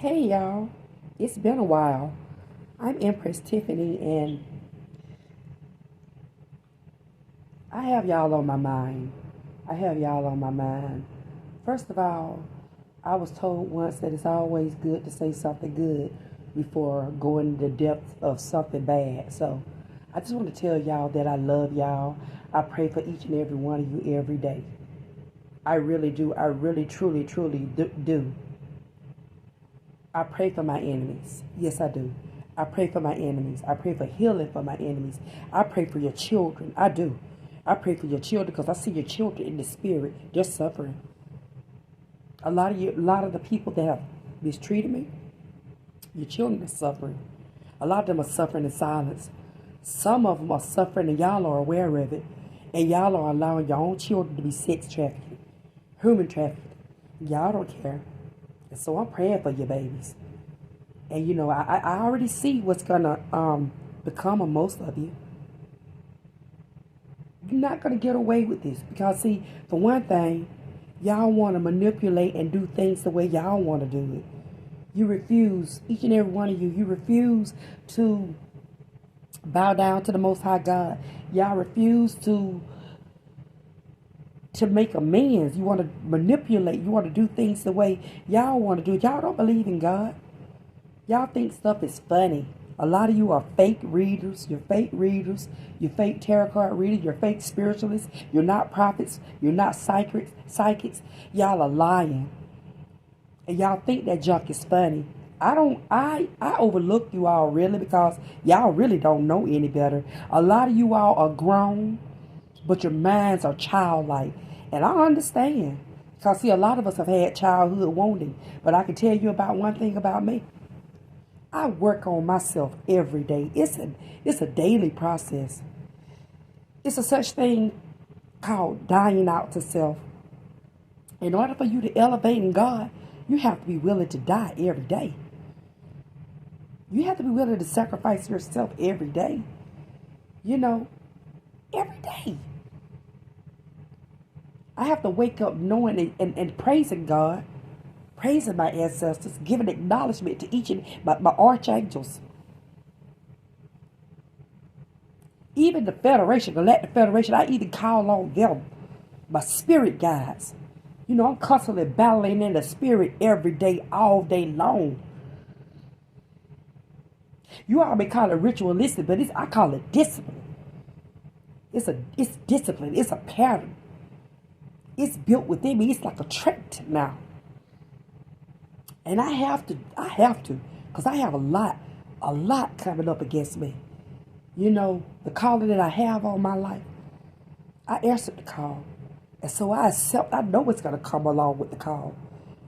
Hey y'all, it's been a while. I'm Empress Tiffany and I have y'all on my mind. I have y'all on my mind. First of all, I was told once that it's always good to say something good before going into the depths of something bad. So I just want to tell y'all that I love y'all. I pray for each and every one of you every day. I really do. I really, truly, truly do. I pray for my enemies. Yes, I do. I pray for my enemies. I pray for healing for my enemies. I pray for your children. I do. I pray for your children because I see your children in the spirit. They're suffering. A lot of the people that have mistreated me, your children are suffering. A lot of them are suffering in silence. Some of them are suffering and y'all are aware of it. And y'all are allowing your own children to be sex trafficked, human trafficked. Y'all don't care. And so I'm praying for your babies. And you know, I already see what's gonna become of most of you. You're not gonna get away with this because see, for one thing, y'all want to manipulate and do things the way y'all want to do it. You refuse, each and every one of you, you refuse to bow down to the Most High God. Y'all refuse to make amends. You want to manipulate. You want to do things the way y'all want to do it. Y'all don't believe in God. Y'all think stuff is funny. A lot of you are fake readers. You're fake readers. You're fake tarot card readers. You're fake spiritualists. You're not prophets. You're not psychics. Y'all are lying. And y'all think that junk is funny. I overlook you all really because y'all really don't know any better. A lot of you all are grown, but your minds are childlike. And I understand. Because see, a lot of us have had childhood wounding. But I can tell you about one thing about me. I work on myself every day. It's a daily process. It's a such thing called dying out to self. In order for you to elevate in God, you have to be willing to die every day. You have to be willing to sacrifice yourself every day. You know, every day. I have to wake up knowing and praising God, praising my ancestors, giving acknowledgement to each and my archangels. Even the Federation, Galactic Federation, I even call on them, my spirit guides. You know, I'm constantly battling in the spirit every day, all day long. You all may call it ritualistic, but I call it discipline. It's discipline. It's a pattern. It's built within me. It's like a trait now. And I have to, because I have a lot coming up against me. You know, the calling that I have on my life, I answered the call. And so I know it's going to come along with the call.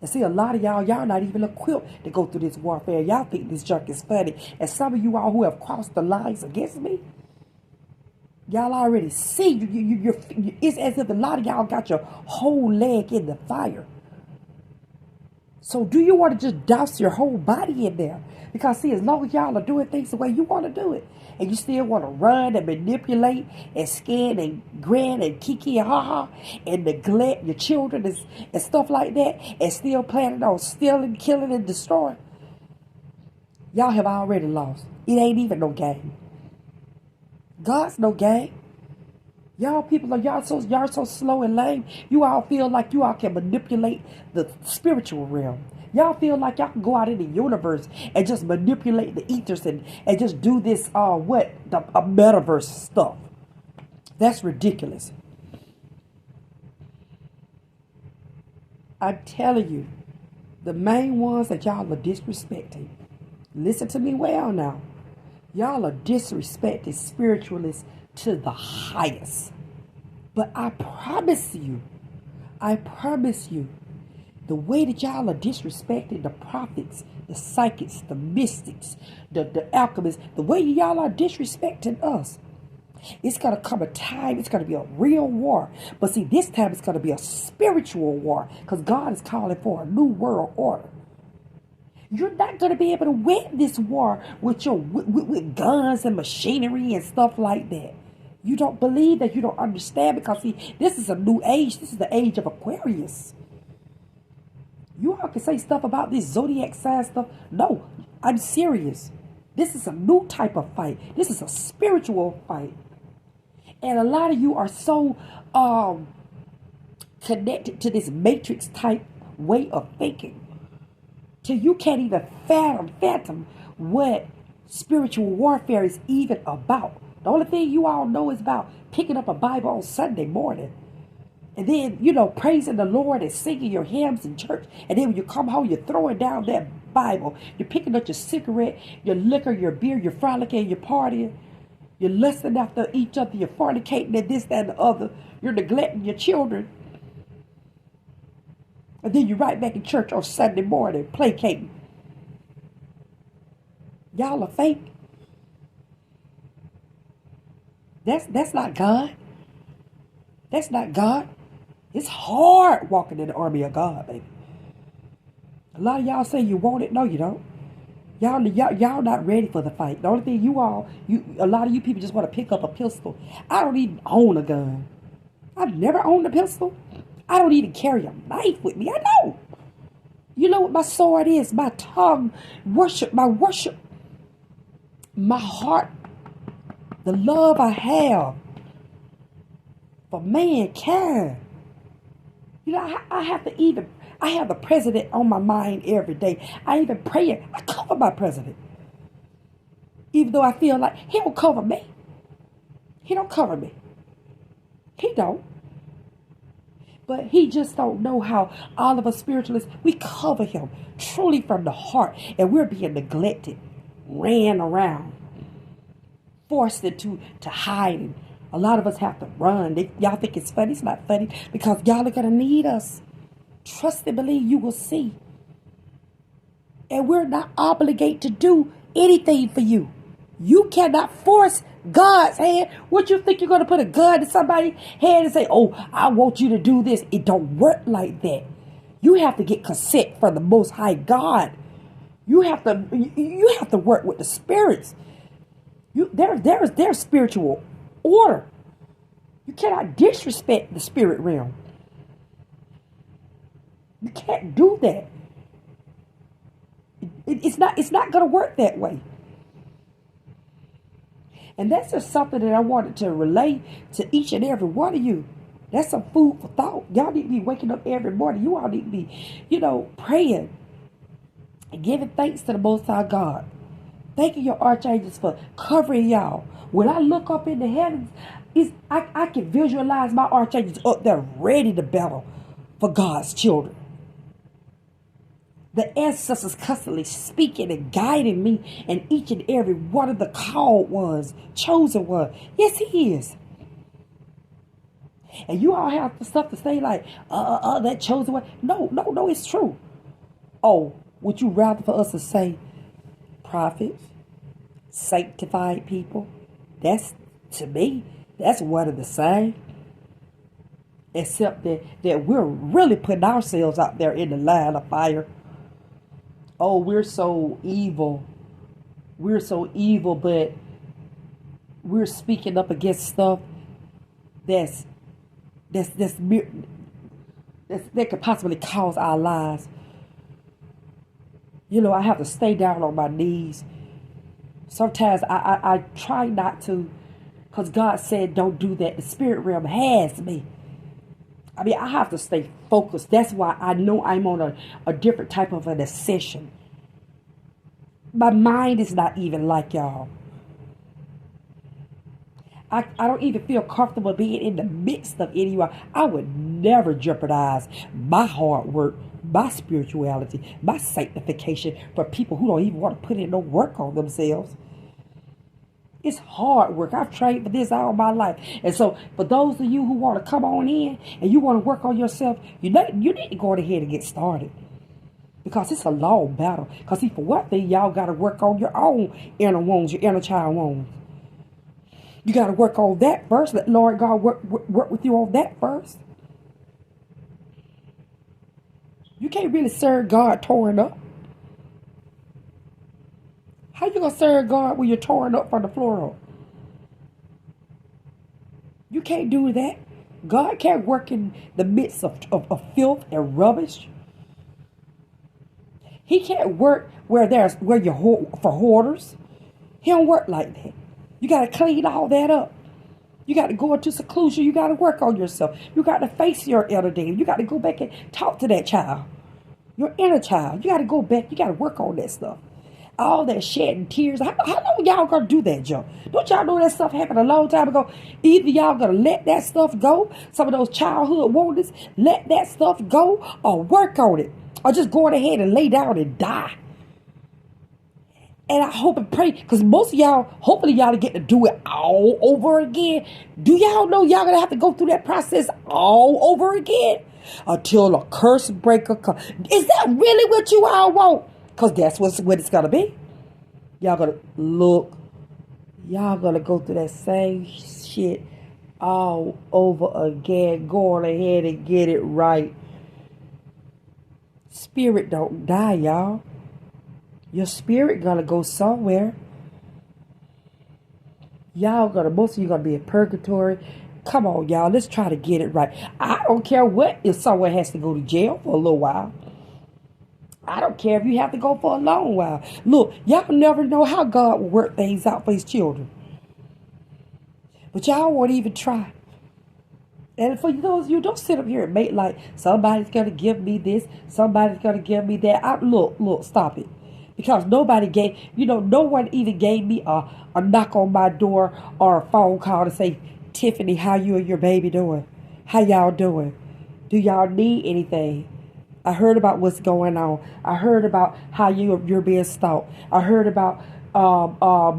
And see, a lot of y'all not even equipped to go through this warfare. Y'all think this junk is funny. And some of you all who have crossed the lines against me, y'all already see. It's as if a lot of y'all got your whole leg in the fire. So do you want to just douse your whole body in there? Because see, as long as y'all are doing things the way you want to do it, and you still want to run and manipulate and scan and grin and kiki and ha-ha and neglect your children and stuff like that, and still planning on stealing, killing, and destroying, y'all have already lost. It ain't even no game. God's no game. Y'all so slow and lame. You all feel like you all can manipulate the spiritual realm. Y'all feel like y'all can go out in the universe and just manipulate the ethers and just do this a metaverse stuff. That's ridiculous. I'm telling you, the main ones that y'all are disrespecting. Listen to me well now. Y'all are disrespecting spiritualists to the highest. But I promise you, the way that y'all are disrespecting the prophets, the psychics, the mystics, the alchemists, the way y'all are disrespecting us, it's going to come a time, it's going to be a real war. But see, this time it's going to be a spiritual war because God is calling for a new world order. You're not going to be able to win this war with with guns and machinery and stuff like that. You don't believe that. You don't understand because, see, this is a new age. This is the age of Aquarius. You y'all can say stuff about this zodiac sign stuff. No, I'm serious. This is a new type of fight. This is a spiritual fight. And a lot of you are so connected to this matrix type way of thinking till you can't even fathom what spiritual warfare is even about. The only thing you all know is about picking up a Bible on Sunday morning. And then, praising the Lord and singing your hymns in church. And then when you come home, you're throwing down that Bible. You're picking up your cigarette, your liquor, your beer, you're frolicking, you're partying. You're lusting after each other. You're fornicating and this, that, and the other. You're neglecting your children. And then you're right back in church on Sunday morning, placating. Y'all are fake. That's not God. That's not God. It's hard walking in the army of God, baby. A lot of y'all say you want it. No, you don't. Y'all not ready for the fight. The only thing a lot of you people just want to pick up a pistol. I don't even own a gun. I've never owned a pistol. I don't even carry a knife with me. I know. You know what my sword is? My tongue, my worship, my heart, the love I have for mankind. I have the president on my mind every day. I even pray. I cover my president. Even though I feel like he don't cover me. He don't cover me. He don't. But he just don't know how all of us spiritualists, we cover him truly from the heart. And we're being neglected, ran around, forced into hiding. A lot of us have to run. Y'all think it's funny? It's not funny because y'all are going to need us. Trust and believe you will see. And we're not obligated to do anything for you. You cannot force God's hand. What you think you're going to put a gun in somebody's hand and say, oh, I want you to do this? It don't work like that. You have to get consent from the Most High God. You have to work with the spirits. There's spiritual order. You cannot disrespect the spirit realm. You can't do that. It's not going to work that way. And that's just something that I wanted to relay to each and every one of you. That's some food for thought. Y'all need to be waking up every morning. You all need to be, praying and giving thanks to the Most High God. Thanking your archangels for covering y'all. When I look up in the heavens, I can visualize my archangels up there ready to battle for God's children. The ancestors constantly speaking and guiding me and each and every one of the called ones, chosen ones. Yes, he is. And you all have stuff to say like, that chosen one. No, it's true. Oh, would you rather for us to say prophets, sanctified people? That's, to me, that's one of the same. Except that we're really putting ourselves out there in the line of fire. Oh, we're so evil. We're so evil, but we're speaking up against stuff that could possibly cause our lives. I have to stay down on my knees. Sometimes I try not to, because God said don't do that. The spirit realm has me. I have to stay focused. That's why I know I'm on a different type of an ascension. My mind is not even like y'all. I don't even feel comfortable being in the midst of any of y'all. I would never jeopardize my hard work, my spirituality, my sanctification for people who don't even want to put in no work on themselves. It's hard work. I've trained for this all my life. And so for those of you who want to come on in and you want to work on yourself, you need to go ahead and get started. Because it's a long battle. Because see, for one thing, y'all got to work on your own inner wounds, your inner child wounds. You got to work on that first. Let Lord God work with you on that first. You can't really serve God torn up. How you going to serve God when you're torn up from the floor up? You can't do that. God can't work in the midst of filth and rubbish. He can't work where you're for hoarders. He don't work like that. You got to clean all that up. You got to go into seclusion. You got to work on yourself. You got to face your inner demon. You got to go back and talk to that child, your inner child. You got to go back. You got to work on that stuff. All that shedding tears. How long y'all gonna do that, Joe? Don't y'all know that stuff happened a long time ago? Either y'all gonna let that stuff go, some of those childhood wounds, let that stuff go, or work on it, or just go ahead and lay down and die. And I hope and pray, because most of y'all, hopefully y'all get to do it all over again. Do y'all know y'all gonna have to go through that process all over again until a curse breaker comes? Is that really what you all want? Because that's what it's gonna be. Y'all gonna y'all gonna go through that same shit all over again, going ahead and get it right. Spirit don't die, y'all. Your spirit gonna go somewhere. Most of you gonna be in purgatory. Come on, y'all. Let's try to get it right. I don't care what if someone has to go to jail for a little while. I don't care if you have to go for a long while. Look, y'all never know how God will work things out for his children. But y'all won't even try. And for those of you, don't sit up here and make like somebody's gonna give me this, somebody's gonna give me that. Look, stop it. Because no one even gave me a knock on my door or a phone call to say, Tiffany, how you and your baby doing? How y'all doing? Do y'all need anything? I heard about what's going on. I heard about how you're being stalked. I heard about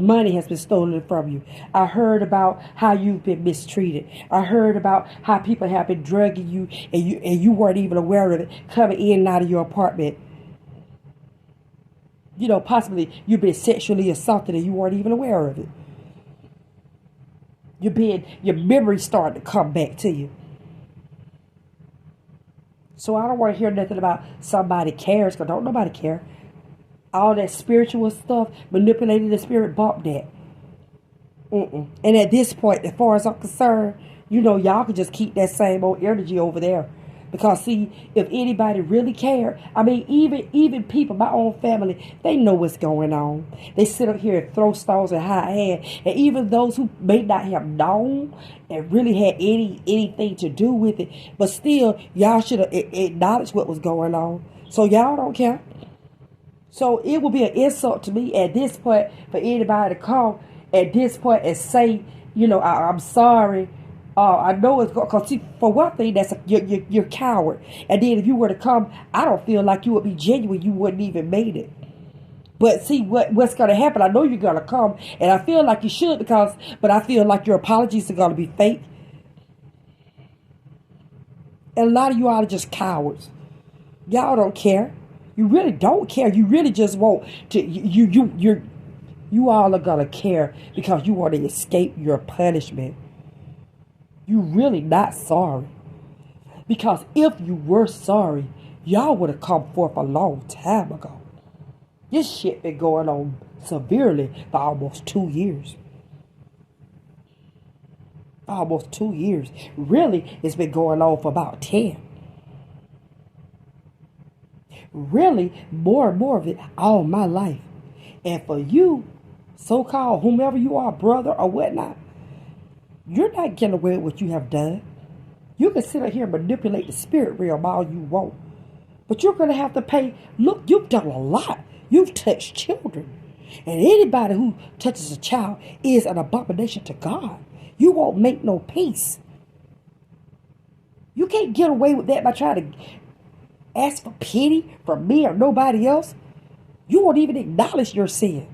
money has been stolen from you. I heard about how you've been mistreated. I heard about how people have been drugging you and you weren't even aware of it, coming in and out of your apartment. Possibly you've been sexually assaulted and you weren't even aware of it. Your memories starting to come back to you. So I don't want to hear nothing about somebody cares, because don't nobody care. All that spiritual stuff, manipulating the spirit, bump that. And at this point, as far as I'm concerned, y'all can just keep that same old energy over there. Because see, if anybody really cared, I mean, even people, my own family, they know what's going on. They sit up here and throw stones and hide hand. And even those who may not have known and really had anything to do with it, but still, y'all should have acknowledged what was going on. So y'all don't care. So it would be an insult to me at this point for anybody to come at this point and say, I'm sorry. I know it's because for one thing, you're coward, and then if you were to come, I don't feel like you would be genuine. You wouldn't even made it. But see what's going to happen. I know you're going to come, and I feel like you should but I feel like your apologies are going to be fake, and a lot of you all are just cowards. Y'all don't care. You really don't care. You really just want to. You all are going to care because you want to escape your punishment. You really not sorry. Because if you were sorry, y'all would have come forth a long time ago. This shit been going on severely for almost 2 years. Almost 2 years. Really, it's been going on for about 10. Really, more and more of it all my life. And for you, so-called whomever you are, brother or whatnot, you're not getting away with what you have done. You can sit here and manipulate the spirit realm all you want. But you're going to have to pay. Look, you've done a lot. You've touched children. And anybody who touches a child is an abomination to God. You won't make no peace. You can't get away with that by trying to ask for pity from me or nobody else. You won't even acknowledge your sin.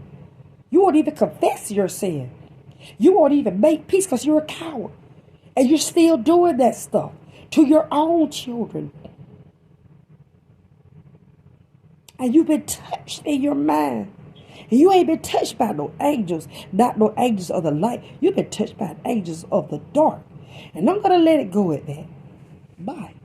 You won't even confess your sin. You won't even make peace because you're a coward. And you're still doing that stuff to your own children. And you've been touched in your mind. And you ain't been touched by no angels. Not no angels of the light. You've been touched by angels of the dark. And I'm going to let it go at that. Bye.